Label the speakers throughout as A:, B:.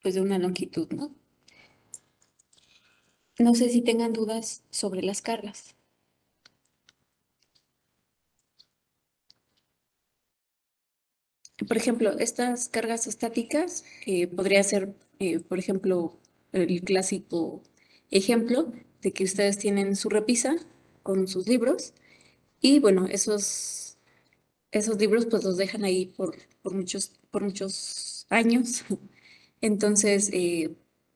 A: pues de una longitud, ¿no? No sé si tengan dudas sobre las cargas. Por ejemplo, estas cargas estáticas podría ser, por ejemplo, el clásico ejemplo de que ustedes tienen su repisa con sus libros y bueno, esos libros pues los dejan ahí por muchos años. Entonces,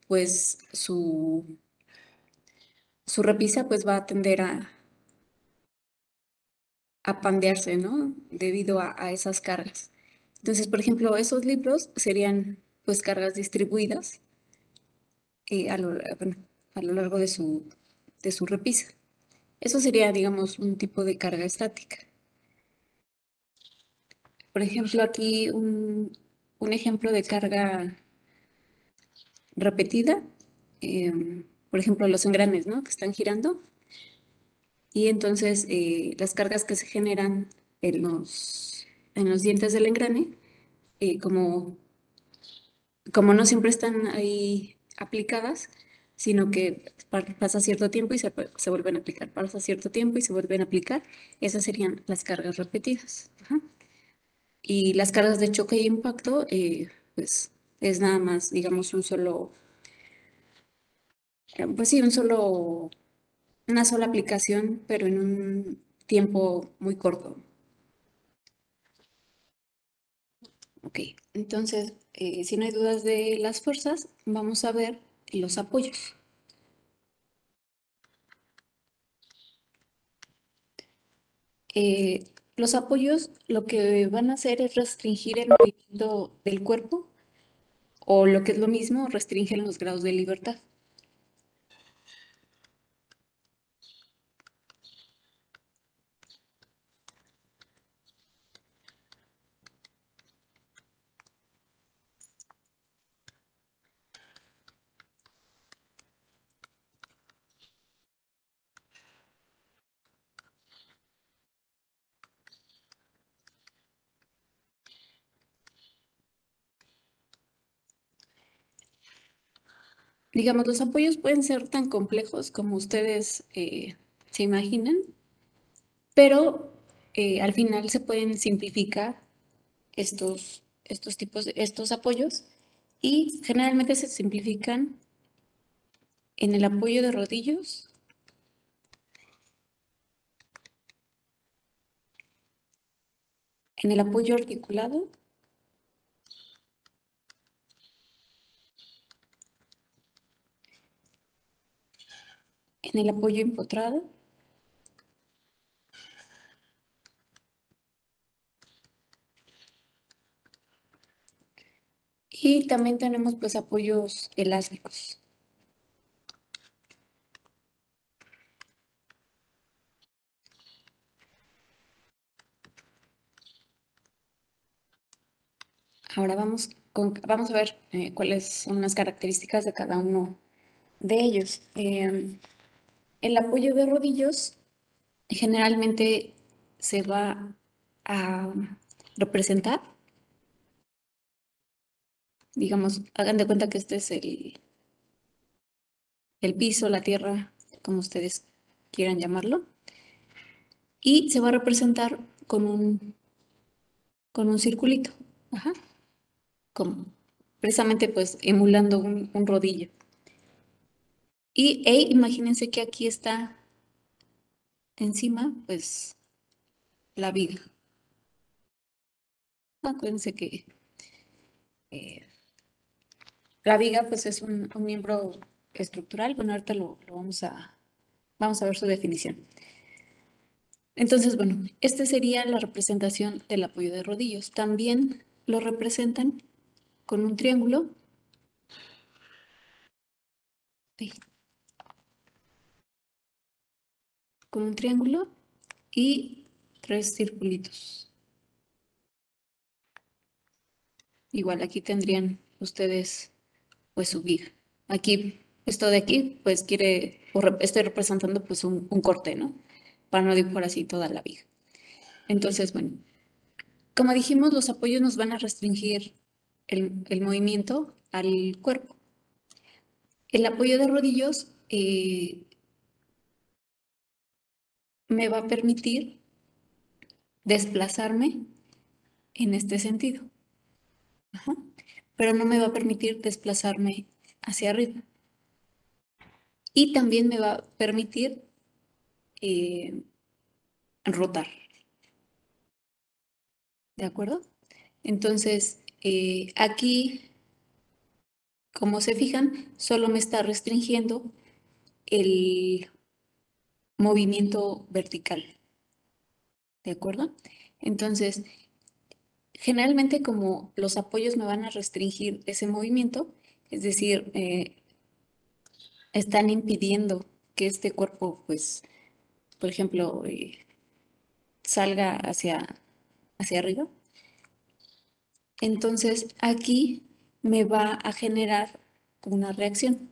A: pues su repisa pues va a tender a pandearse, ¿no? Debido a esas cargas. Entonces, por ejemplo, esos libros serían pues cargas distribuidas bueno, a lo largo de su repisa. Eso sería, digamos, un tipo de carga estática. Por ejemplo, aquí un ejemplo de carga repetida, por ejemplo, los engranes, ¿no? Que están girando. Y entonces las cargas que se generan en los dientes del engrane, como como no siempre están ahí aplicadas, sino que pasa cierto tiempo y se vuelven a aplicar, pasa cierto tiempo y se vuelven a aplicar, esas serían las cargas repetidas. Ajá. Y las cargas de choque y impacto, pues es nada más, digamos, pues sí, una sola aplicación, pero en un tiempo muy corto. Ok, entonces, si no hay dudas de las fuerzas, vamos a ver los apoyos. Eh, los apoyos lo que van a hacer es restringir el movimiento del cuerpo o lo que es lo mismo, restringen los grados de libertad. Digamos, los apoyos pueden ser tan complejos como ustedes se imaginan, pero al final se pueden simplificar estos apoyos y generalmente se simplifican en el apoyo de rodillos, en el apoyo articulado, en el apoyo empotrado y también tenemos pues apoyos elásticos. Ahora vamos a ver cuáles son las características de cada uno de ellos. El apoyo de rodillos generalmente se va a representar, digamos, hagan de cuenta que este es el piso, la tierra, como ustedes quieran llamarlo, y se va a representar con un circulito, ajá, como precisamente pues emulando un rodillo. Imagínense que aquí está encima, pues, la viga. Acuérdense que eh, la viga, pues, es un miembro estructural. Bueno, ahorita lo vamos a ver su definición. Entonces, bueno, esta sería la representación del apoyo de rodillos. También lo representan con un triángulo, sí, con un triángulo y tres circulitos. Igual aquí tendrían ustedes pues su viga. Aquí, esto de aquí, pues estoy representando pues un corte, ¿no? Para no dibujar así toda la viga. Entonces, bueno, como dijimos, los apoyos nos van a restringir el movimiento al cuerpo. El apoyo de rodillos me va a permitir desplazarme en este sentido. Ajá. Pero no me va a permitir desplazarme hacia arriba. Y también me va a permitir eh, rotar, ¿de acuerdo? Entonces, aquí, como se fijan, solo me está restringiendo el movimiento vertical, ¿de acuerdo? Entonces, generalmente como los apoyos me van a restringir ese movimiento, es decir, están impidiendo que este cuerpo, pues, por ejemplo, salga hacia arriba. Entonces aquí me va a generar una reacción.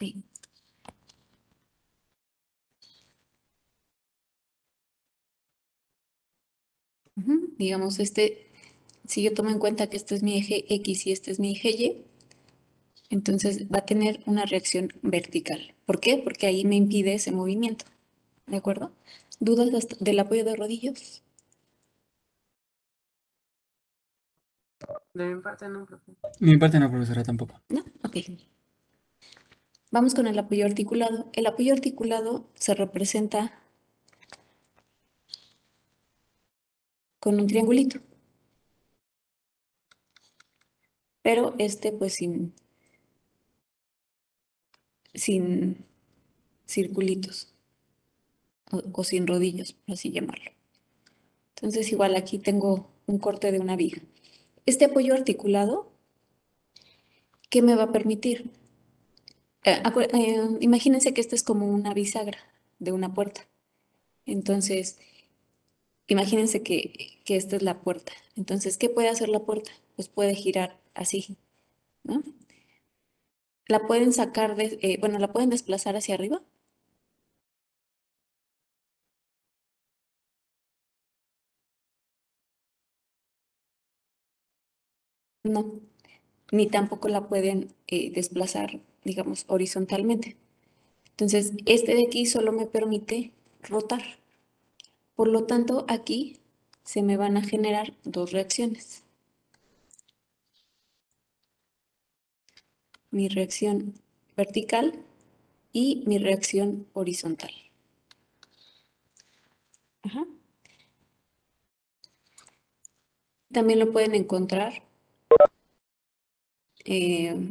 A: Sí. Ujú. Digamos, si yo tomo en cuenta que este es mi eje X y este es mi eje Y, entonces va a tener una reacción vertical. ¿Por qué? Porque ahí me impide ese movimiento. ¿De acuerdo? ¿Dudas del apoyo de rodillos?
B: De mi parte no, profe.
C: Mi parte no, profesora, tampoco.
A: ¿No? Ok. Vamos con el apoyo articulado. El apoyo articulado se representa con un triangulito, pero pues sin circulitos o sin rodillos, por así llamarlo. Entonces, igual aquí tengo un corte de una viga. Este apoyo articulado, ¿qué me va a permitir? Imagínense que esta es como una bisagra de una puerta. Entonces, imagínense que esta es la puerta. Entonces, ¿qué puede hacer la puerta? Pues puede girar así, ¿no? La pueden sacar bueno, la pueden desplazar hacia arriba. No, ni tampoco la pueden desplazar, digamos, horizontalmente. Entonces, este de aquí solo me permite rotar. Por lo tanto, aquí se me van a generar dos reacciones. Mi reacción vertical y mi reacción horizontal. Ajá. También lo pueden encontrar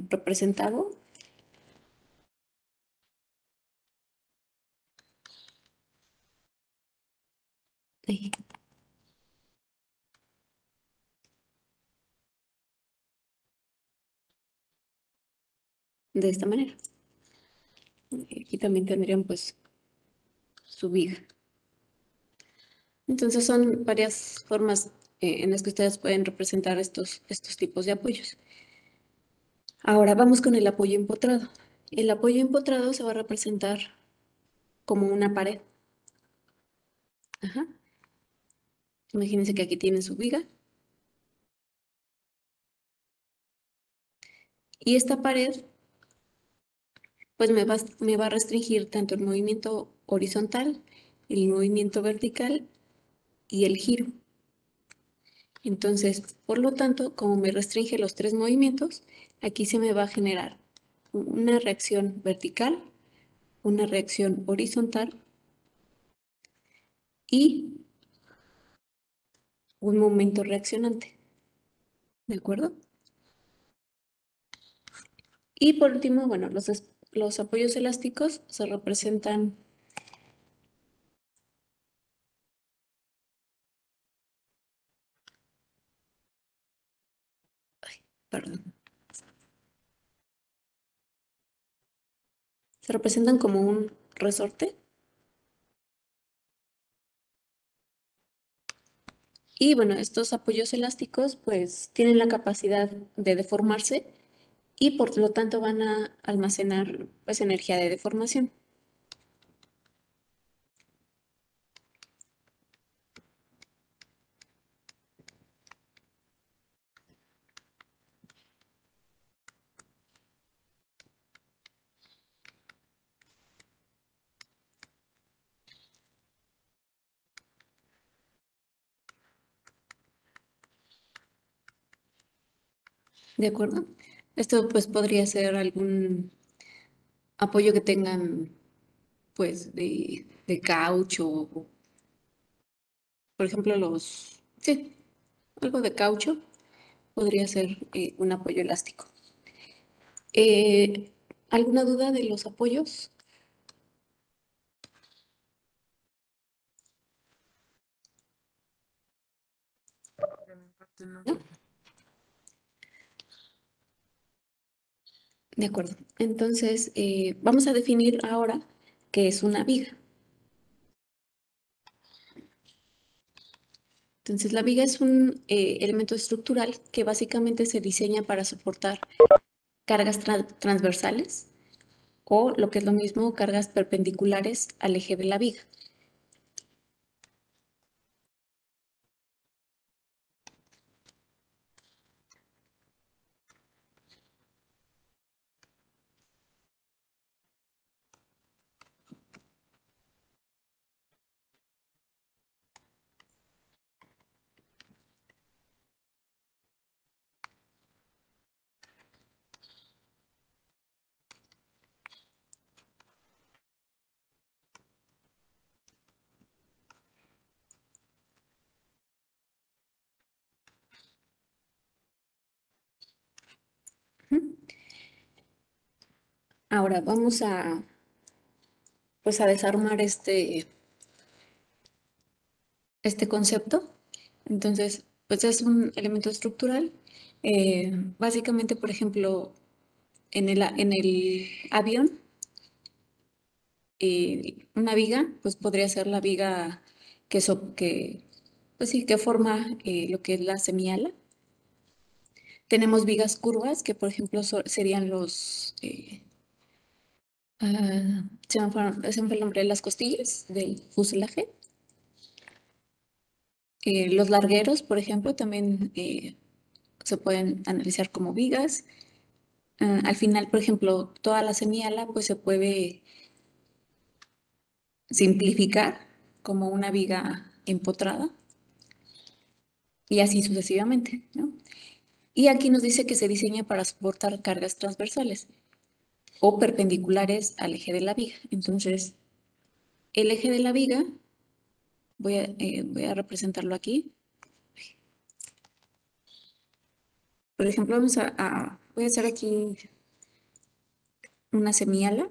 A: representado eh, de esta manera. Aquí también tendrían pues su viga. Entonces son varias formas en las que ustedes pueden representar estos tipos de apoyos. Ahora vamos con el apoyo empotrado. El apoyo empotrado se va a representar como una pared. Ajá. Imagínense que aquí tienen su viga y esta pared pues me va a restringir tanto el movimiento horizontal, el movimiento vertical y el giro. Entonces, por lo tanto, como me restringe los tres movimientos, aquí se me va a generar una reacción vertical, una reacción horizontal y un momento reaccionante. ¿De acuerdo? Y por último, bueno, los apoyos elásticos se representan, perdón, se representan como un resorte. Y bueno, estos apoyos elásticos pues tienen la capacidad de deformarse y por lo tanto van a almacenar pues energía de deformación. ¿De acuerdo? Esto pues podría ser algún apoyo que tengan pues de caucho, o, por ejemplo sí, algo de caucho podría ser un apoyo elástico. Eh, ¿Alguna duda de los apoyos?
B: De mi parte no.
A: ¿No? De acuerdo. Entonces, vamos a definir ahora qué es una viga. Entonces, la viga es un elemento estructural que básicamente se diseña para soportar cargas transversales o, lo que es lo mismo, cargas perpendiculares al eje de la viga. Ahora vamos pues, a desarmar este concepto. Entonces, pues es un elemento estructural. Básicamente, por ejemplo, en el avión, una viga, pues podría ser la viga pues sí, que forma lo que es la semiala. Tenemos vigas curvas, que por ejemplo serían se me fue el nombre, las costillas del fuselaje. Los largueros, por ejemplo, también se pueden analizar como vigas. Al final, por ejemplo, toda la semiala pues se puede simplificar como una viga empotrada y así sucesivamente, ¿no? Y aquí nos dice que se diseña para soportar cargas transversales o perpendiculares al eje de la viga. Entonces, el eje de la viga, voy a representarlo aquí. Por ejemplo, voy a hacer aquí una semiala.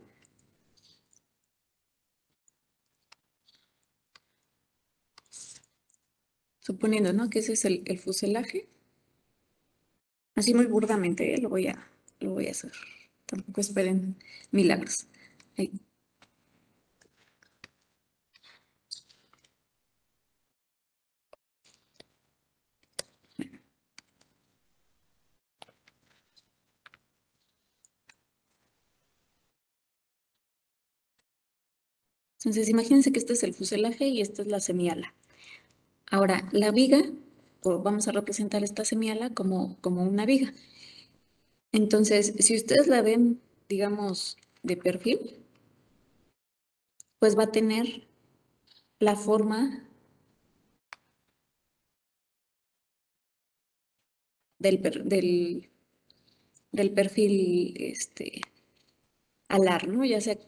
A: Suponiendo, ¿no? Que ese es el fuselaje. Así muy burdamente, lo voy a hacer. Tampoco esperen milagros. Ahí. Entonces, imagínense que este es el fuselaje y esta es la semiala. Ahora, la viga, vamos a representar esta semiala como una viga. Entonces, si ustedes la ven, digamos, de perfil, pues va a tener la forma del perfil alar, ¿no? Ya sea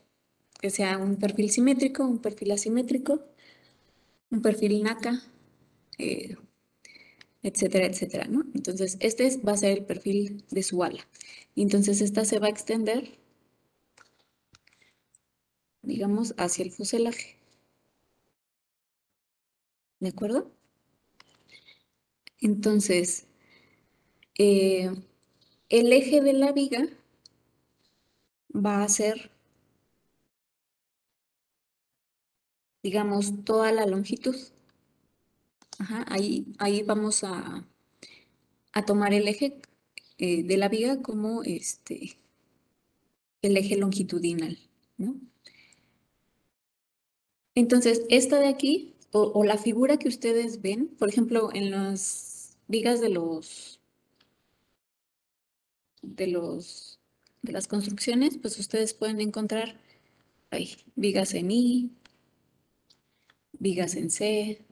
A: que sea un perfil simétrico, un perfil asimétrico, un perfil NACA, eh, etcétera, etcétera, ¿no? Entonces, va a ser el perfil de su ala. Y entonces, esta se va a extender, digamos, hacia el fuselaje. ¿De acuerdo? Entonces, eh, el eje de la viga va a ser, digamos, toda la longitud. Ajá, ahí vamos a tomar el eje de la viga como el eje longitudinal, ¿no? Entonces, esta de aquí, o la figura que ustedes ven, por ejemplo, en las vigas de los, de las construcciones, pues ustedes pueden encontrar vigas en I, vigas en C,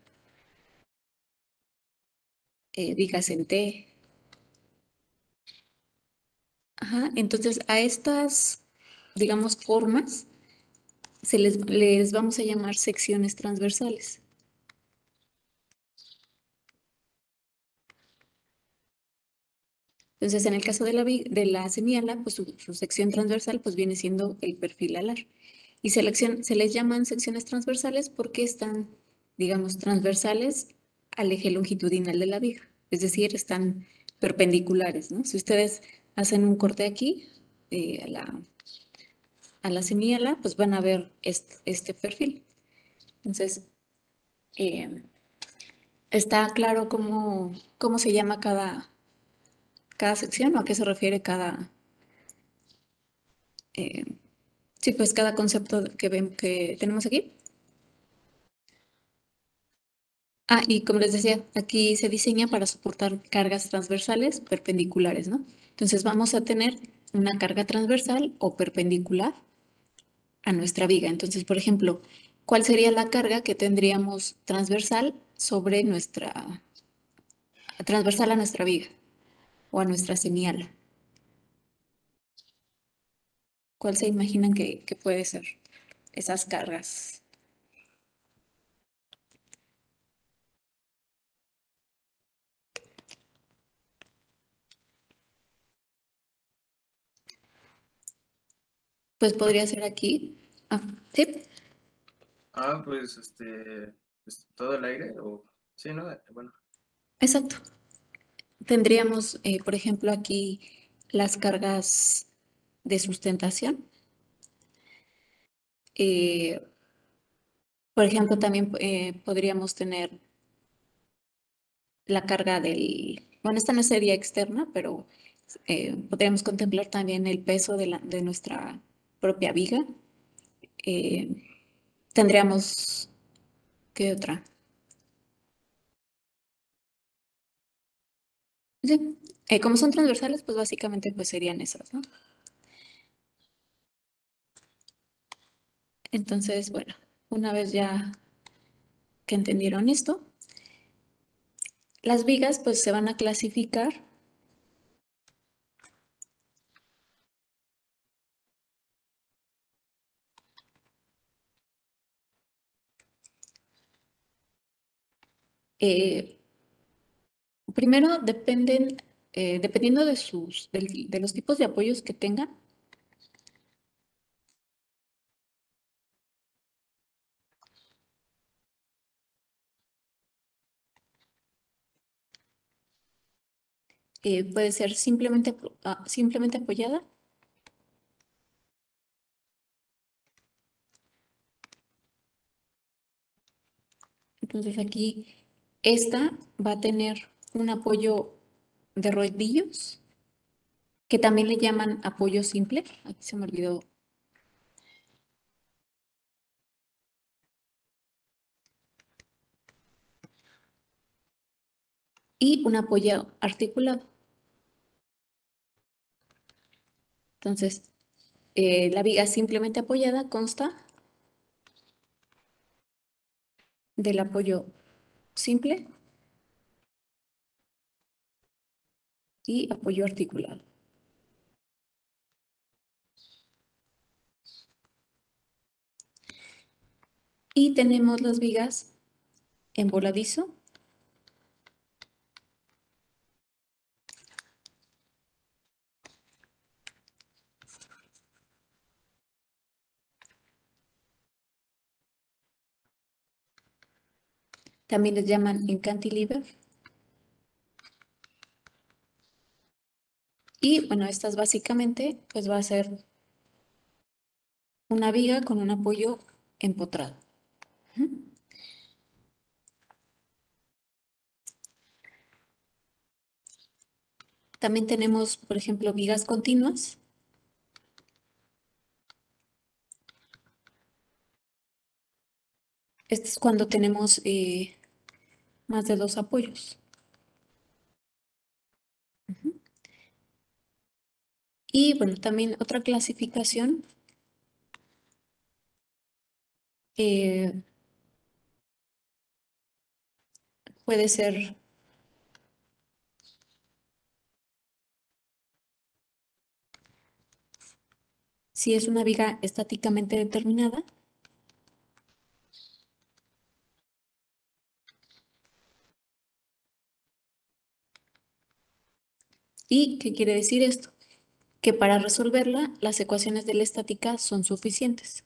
A: vigas en T, Ajá, entonces a estas, digamos, formas les vamos a llamar secciones transversales. Entonces, en el caso de de la semiala, pues su sección transversal pues viene siendo el perfil alar. Y se les llaman secciones transversales porque están, digamos, transversales al eje longitudinal de la viga. Es decir, están perpendiculares, ¿no? Si ustedes hacen un corte aquí a la semiala, pues van a ver este perfil. Entonces, eh, está claro cómo se llama cada sección o a qué se refiere eh, sí, pues cada concepto que tenemos aquí. Ah, y como les decía, aquí se diseña para soportar cargas transversales perpendiculares, ¿no? Entonces vamos a tener una carga transversal o perpendicular a nuestra viga. Entonces, por ejemplo, ¿cuál sería la carga que tendríamos transversal sobre transversal a nuestra viga o a nuestra semiala? ¿Cuál se imaginan que puede ser esas cargas? Pues podría ser aquí. Ah, sí,
B: Ah, pues todo el aire, o sí, ¿no? Bueno,
A: exacto. Tendríamos, por ejemplo, aquí las cargas de sustentación. Eh, por ejemplo, también podríamos tener la carga bueno, esta no sería externa, pero podríamos contemplar también el peso de nuestra propia viga. Eh, tendríamos, ¿qué otra? Sí, como son transversales, pues básicamente pues serían esas, ¿no? Entonces, bueno, una vez ya que entendieron esto, las vigas pues se van a clasificar eh, primero dependiendo de los tipos de apoyos que tengan, puede ser simplemente apoyada. Entonces aquí esta va a tener un apoyo de rodillos, que también le llaman apoyo simple. Aquí se me olvidó. Y un apoyo articulado. Entonces, la viga simplemente apoyada consta del apoyo simple y apoyo articulado. Y tenemos las vigas en voladizo. También les llaman en cantilever. Y bueno, estas básicamente pues va a ser una viga con un apoyo empotrado. También tenemos, por ejemplo, vigas continuas. Esto es cuando tenemos más de dos apoyos. Y bueno, también otra clasificación eh, puede ser Si es una viga estáticamente determinada. ¿Y qué quiere decir esto? Que para resolverla, las ecuaciones de la estática son suficientes.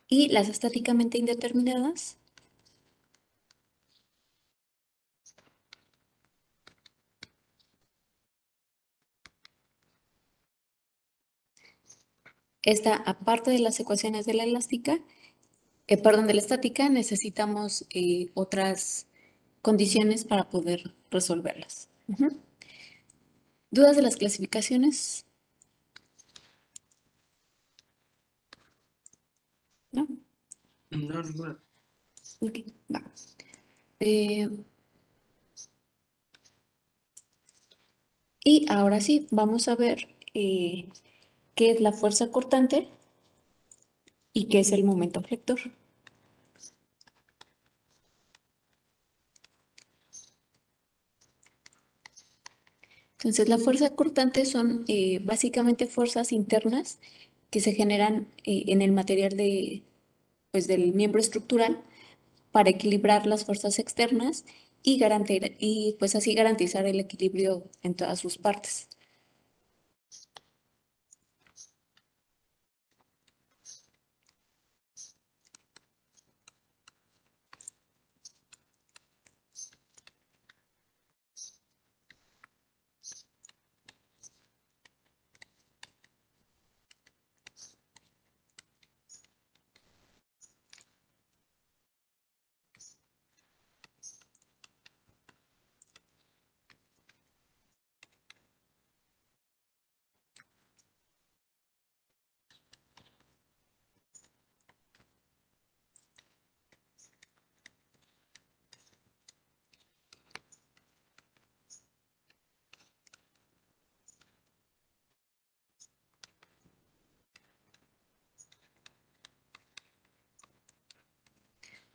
A: Y las estáticamente indeterminadas, esta aparte de las ecuaciones de la elástica, perdón, de la estática, necesitamos otras condiciones para poder resolverlas. ¿Dudas de las clasificaciones? ¿No?
B: No, ninguna.
A: Ok, va. Eh, y ahora sí, vamos a ver qué es la fuerza cortante y qué es el momento flector. Entonces, la fuerza cortante son básicamente fuerzas internas que se generan en el material pues, del miembro estructural para equilibrar las fuerzas externas y pues así garantizar el equilibrio en todas sus partes.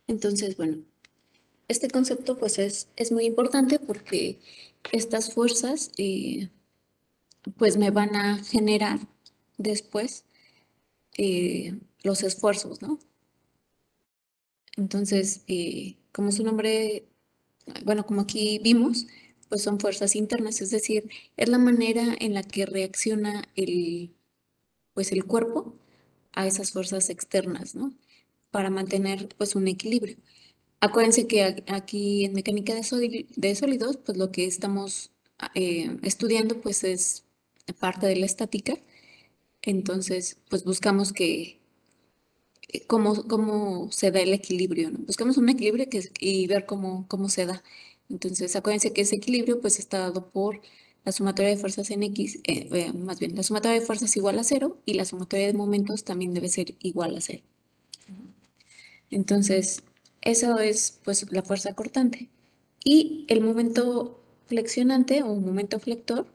A: Entonces, bueno, este concepto pues es muy importante porque estas fuerzas pues me van a generar después los esfuerzos, ¿no? Entonces, como su nombre, bueno, como aquí vimos, pues son fuerzas internas, es decir, es la manera en la que reacciona pues el cuerpo a esas fuerzas externas, ¿no? Para mantener pues un equilibrio. Acuérdense que aquí en mecánica de sólidos, pues lo que estamos estudiando pues es parte de la estática. Entonces, pues buscamos cómo se da el equilibrio, ¿no? Buscamos un equilibrio y ver cómo se da. Entonces, acuérdense que ese equilibrio pues está dado por la sumatoria de fuerzas en X, más bien, la sumatoria de fuerzas igual a cero y la sumatoria de momentos también debe ser igual a cero. Entonces, eso es pues la fuerza cortante. Y el momento flexionante o momento flector,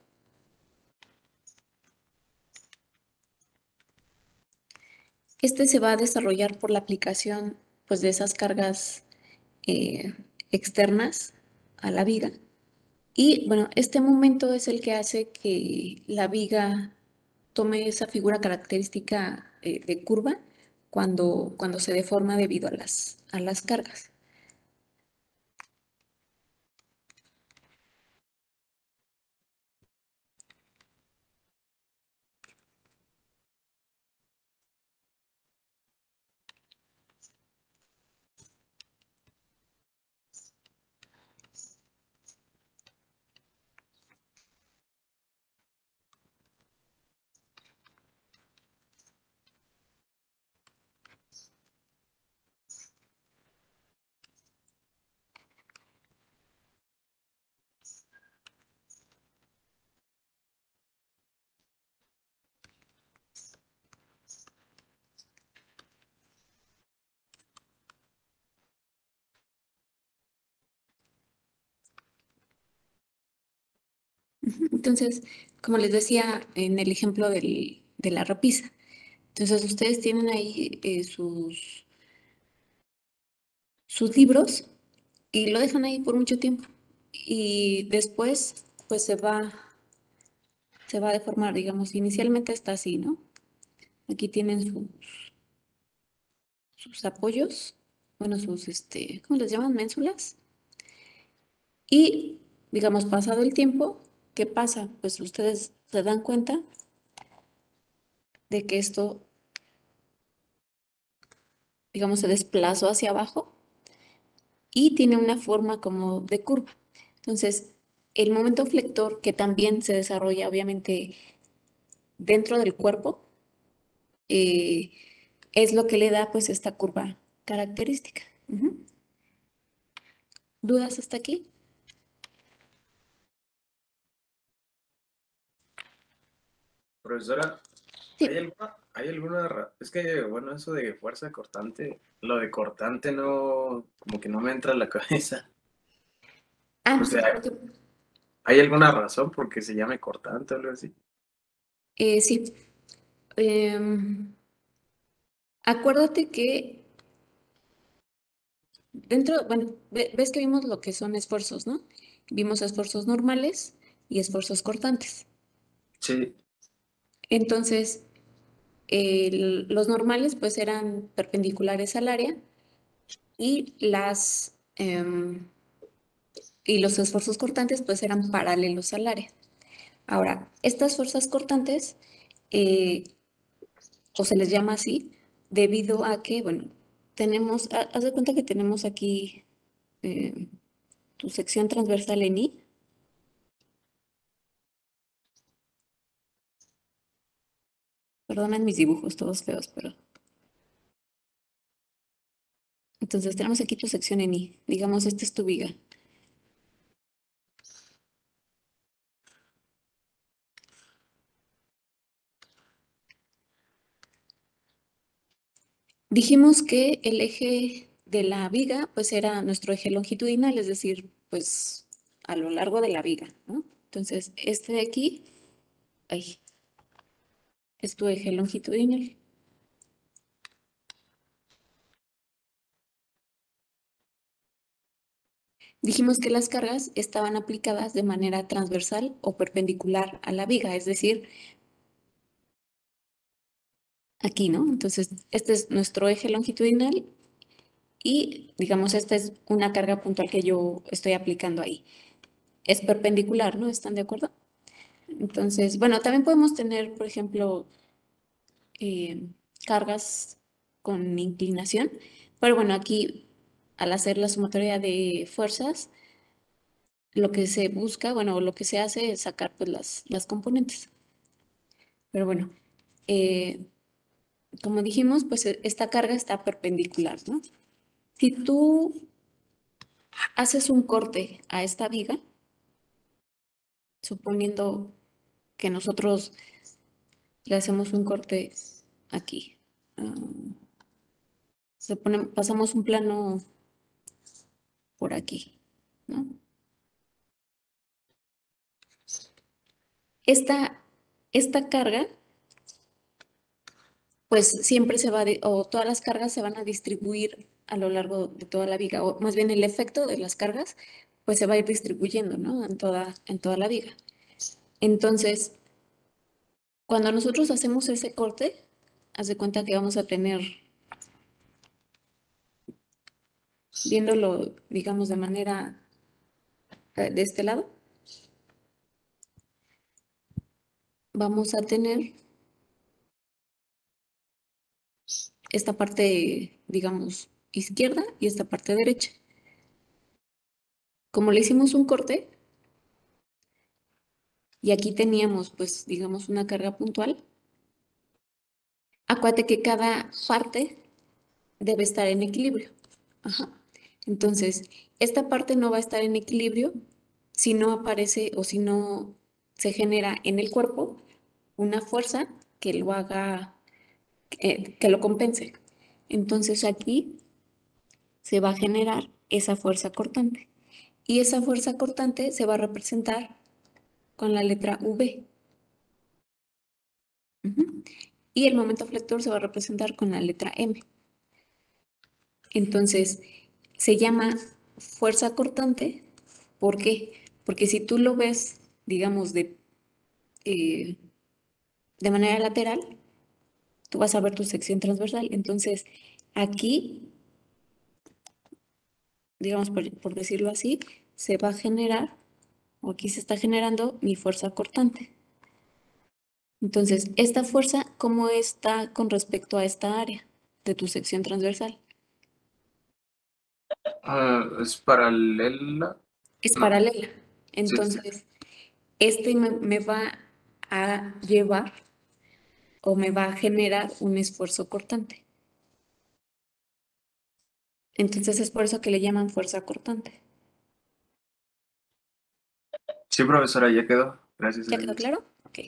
A: este se va a desarrollar por la aplicación pues de esas cargas eh, externas a la viga. Y bueno, este momento es el que hace que la viga tome esa figura característica de curva cuando se deforma debido a las cargas. Entonces, como les decía en el ejemplo de la repisa, entonces ustedes tienen ahí sus libros y lo dejan ahí por mucho tiempo. Y después, pues se va a deformar, digamos, inicialmente está así, ¿no? Aquí tienen sus apoyos, bueno, ¿cómo les llaman? Ménsulas. Y, digamos, pasado el tiempo, ¿qué pasa? Pues ustedes se dan cuenta de que esto, digamos, se desplazó hacia abajo y tiene una forma como de curva. Entonces, el momento flector, que también se desarrolla obviamente dentro del cuerpo, eh, es lo que le da pues esta curva característica. Ujú. ¿Dudas hasta aquí?
B: Profesora,
A: Sí.
B: es que, bueno, eso de fuerza cortante, lo de cortante no, como que no me entra a la cabeza. O
A: Ah,
B: sea, ¿hay alguna razón por qué se llame cortante o algo así?
A: sí. Em, Acuérdate que dentro, bueno, ves que vimos lo que son esfuerzos, ¿no? Vimos esfuerzos normales y esfuerzos cortantes.
B: Sí,
A: Entonces, los normales pues eran perpendiculares al área y y los esfuerzos cortantes pues eran paralelos al área. Ahora, estas fuerzas cortantes, eh, o se les llama así, debido a que, bueno, haz de cuenta que tenemos aquí eh, tu sección transversal en I. Perdonen mis dibujos, todos feos, pero... Entonces tenemos aquí tu sección en I. Digamos, esta es tu viga. Dijimos que el eje de la viga, pues era nuestro eje longitudinal, es decir, pues a lo largo de la viga, ¿no? Entonces, este de aquí, ahí, es tu eje longitudinal. Dijimos que las cargas estaban aplicadas de manera transversal o perpendicular a la viga, es decir, aquí, ¿no? Entonces, este es nuestro eje longitudinal y, digamos, esta es una carga puntual que yo estoy aplicando ahí. Es perpendicular, ¿no? ¿Están de acuerdo? Entonces, bueno, también podemos tener, por ejemplo, eh, cargas con inclinación, pero bueno, aquí al hacer la sumatoria de fuerzas, lo que se busca, bueno, lo que se hace es sacar pues las componentes. Pero bueno, eh, como dijimos, pues esta carga está perpendicular, ¿no? Si tú haces un corte a esta viga, suponiendo que nosotros le hacemos un corte aquí, ah, pasamos un plano por aquí, ¿no? Esta, esta carga, pues siempre o todas las cargas se van a distribuir a lo largo de toda la viga, o más bien el efecto de las cargas, pues se va a ir distribuyendo, ¿no? En toda la viga. Entonces, cuando nosotros hacemos ese corte, haz de cuenta que vamos a tener, viéndolo, digamos, de manera de este lado, vamos a tener esta parte, digamos, izquierda y esta parte derecha. Como le hicimos un corte y aquí teníamos, pues, digamos, una carga puntual, acuérdate que cada parte debe estar en equilibrio. Ajá. Entonces, esta parte no va a estar en equilibrio si no aparece o si no se genera en el cuerpo una fuerza que lo haga, que lo compense. Entonces aquí se va a generar esa fuerza cortante. Y esa fuerza cortante se va a representar con la letra V. Ujú. Y el momento flector se va a representar con la letra M. Entonces, se llama fuerza cortante. ¿Por qué? Porque si tú lo ves, digamos, eh, de manera lateral, tú vas a ver tu sección transversal. Entonces, aquí, digamos, por decirlo así, se va a generar, o aquí se está generando mi fuerza cortante. Entonces, esta fuerza, ¿cómo está con respecto a esta área de tu sección transversal?
B: Es paralela.
A: Es
B: No,
A: paralela.
B: sí.
A: Entonces, este me va a llevar o me va a generar un esfuerzo cortante. Entonces, es por eso que le llaman fuerza cortante.
B: Sí, profesora, ya quedó. Gracias a
A: ¿Ya quedó
B: Dios.
A: claro? Ok.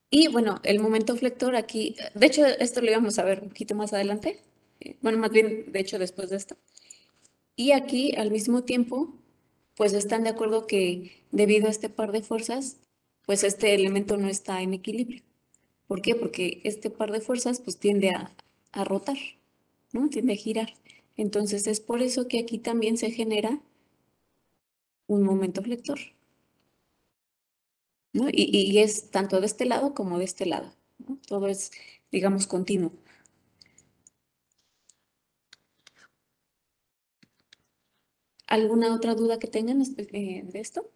A: Y bueno, el momento flector aquí, de hecho, esto lo íbamos a ver un poquito más adelante. Bueno, más bien, de hecho, después de esto. Y aquí, al mismo tiempo, pues están de acuerdo que debido a este par de fuerzas, pues este elemento no está en equilibrio. ¿Por qué? Porque este par de fuerzas pues tiende a rotar, ¿no? Tiende a girar. Entonces es por eso que aquí también se genera un momento flector, ¿no? Y es tanto de este lado como de este lado, ¿no? Todo es, digamos, continuo. ¿Alguna otra duda que tengan de esto?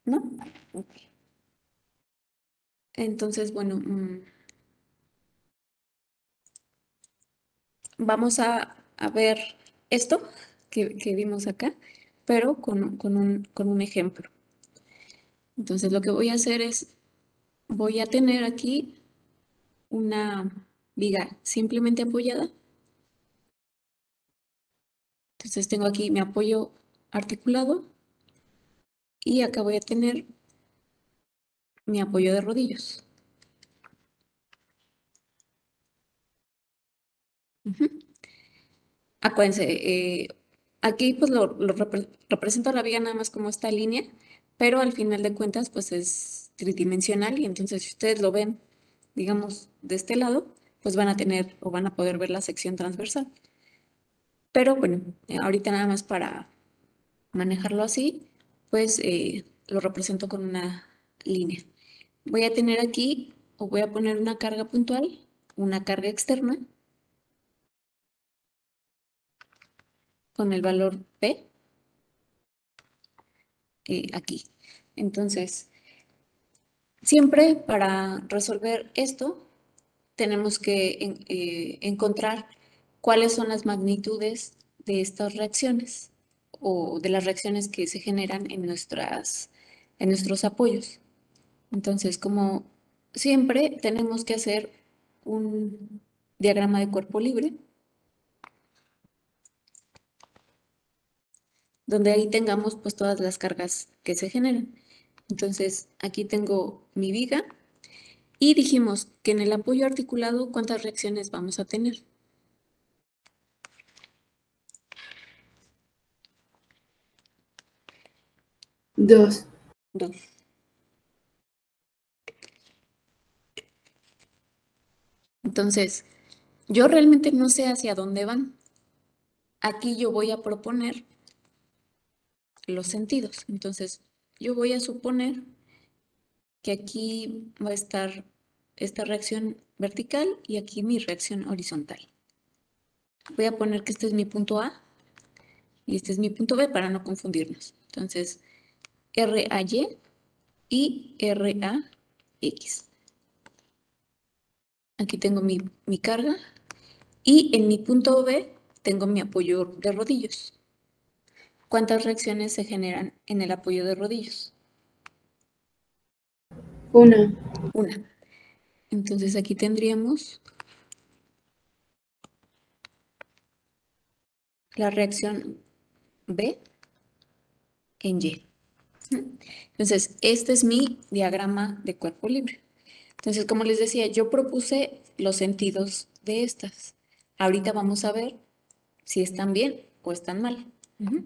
A: ¿No? Ok. Entonces, bueno, vamos a ver esto que vimos acá, pero con un ejemplo. Entonces, lo que voy a hacer es, voy a tener aquí una viga simplemente apoyada. Entonces, tengo aquí mi apoyo articulado y acá voy a tener mi apoyo de rodillos. Ujú. Acuérdense, aquí pues represento la viga nada más como esta línea, pero al final de cuentas pues es tridimensional y entonces si ustedes lo ven, digamos, de este lado, pues van a tener o van a poder ver la sección transversal. Pero bueno, ahorita nada más para manejarlo así, pues lo represento con una línea. Voy a tener aquí o voy a poner una carga puntual, una carga externa con el valor P aquí. Entonces, siempre para resolver esto tenemos que encontrar cuáles son las magnitudes de estas reacciones o de las reacciones que se generan en en nuestros apoyos. Entonces, como siempre, tenemos que hacer un diagrama de cuerpo libre, donde ahí tengamos pues todas las cargas que se generan. Entonces, aquí tengo mi viga y dijimos que en el apoyo articulado, ¿cuántas reacciones vamos a tener?
D: 2.
A: Dos. Entonces, yo realmente no sé hacia dónde van. Aquí yo voy a proponer los sentidos. Entonces, yo voy a suponer que aquí va a estar esta reacción vertical y aquí mi reacción horizontal. Voy a poner que este es mi punto A y este es mi punto B para no confundirnos. Entonces, RAY y RAX. Aquí tengo mi carga y en mi punto B tengo mi apoyo de rodillos. ¿Cuántas reacciones se generan en el apoyo de rodillos?
D: 1.
A: Una. Entonces aquí tendríamos la reacción B en Y. Ujú. Entonces, este es mi diagrama de cuerpo libre. Entonces, como les decía, yo propuse los sentidos de estas. Ahorita vamos a ver si están bien o están mal. Ujú.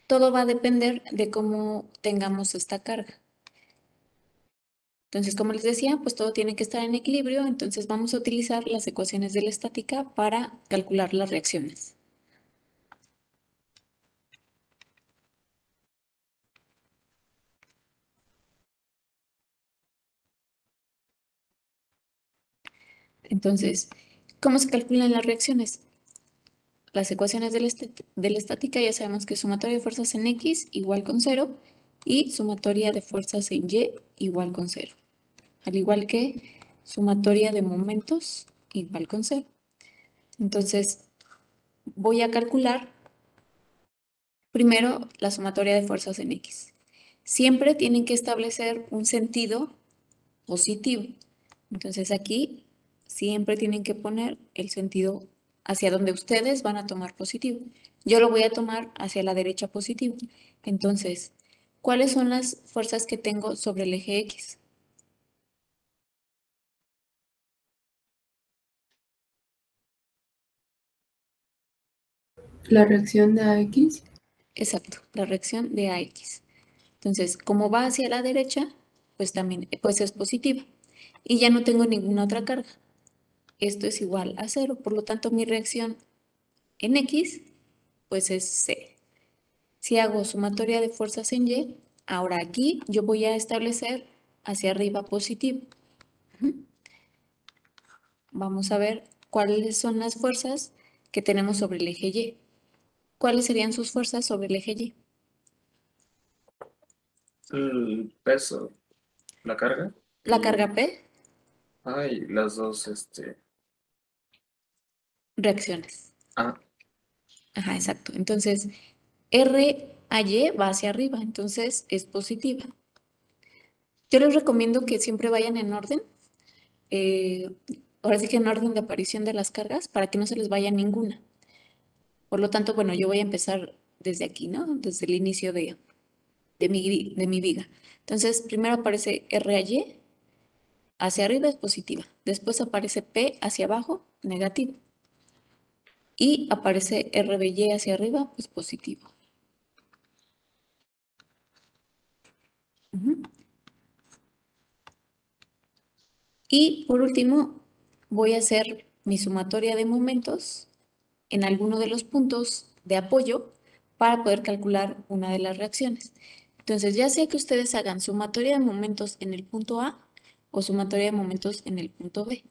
A: Todo va a depender de cómo tengamos esta carga. Entonces, como les decía, pues todo tiene que estar en equilibrio, entonces vamos a utilizar las ecuaciones de la estática para calcular las reacciones. Entonces, ¿cómo se calculan las reacciones? Las ecuaciones de la estática ya sabemos que sumatoria de fuerzas en X igual con 0 y sumatoria de fuerzas en Y igual con 0. Al igual que sumatoria de momentos igual con 0. Entonces, voy a calcular primero la sumatoria de fuerzas en X. Siempre tienen que establecer un sentido positivo. Entonces aquí siempre tienen que poner el sentido hacia donde ustedes van a tomar positivo. Yo lo voy a tomar hacia la derecha positivo. Entonces, ¿cuáles son las fuerzas que tengo sobre el eje X?
D: La reacción de AX.
A: Exacto, la reacción de AX. Entonces, como va hacia la derecha, pues también pues es positiva. Y ya no tengo ninguna otra carga. Esto es igual a 0, por lo tanto mi reacción en X pues es C. Si hago sumatoria de fuerzas en Y, ahora aquí yo voy a establecer hacia arriba positivo. Vamos a ver cuáles son las fuerzas que tenemos sobre el eje Y. ¿Cuáles serían sus fuerzas sobre el eje Y?
B: El peso, la carga.
A: La carga P,
B: Y las dos,
A: reacciones.
B: Ah,
A: Ajá, exacto. Entonces, R a Y va hacia arriba, entonces es positiva. Yo les recomiendo que siempre vayan en orden, eh, ahora sí que en orden de aparición de las cargas, para que no se les vaya ninguna. Por lo tanto, bueno, yo voy a empezar desde aquí, ¿no? Desde el inicio de mi viga. Entonces, primero aparece R a Y, hacia arriba es positiva. Después aparece P hacia abajo, negativo. Y aparece R de Y hacia arriba, pues positivo. Ujú. Y por último, voy a hacer mi sumatoria de momentos en alguno de los puntos de apoyo para poder calcular una de las reacciones. Entonces, ya sea que ustedes hagan sumatoria de momentos en el punto A o sumatoria de momentos en el punto B.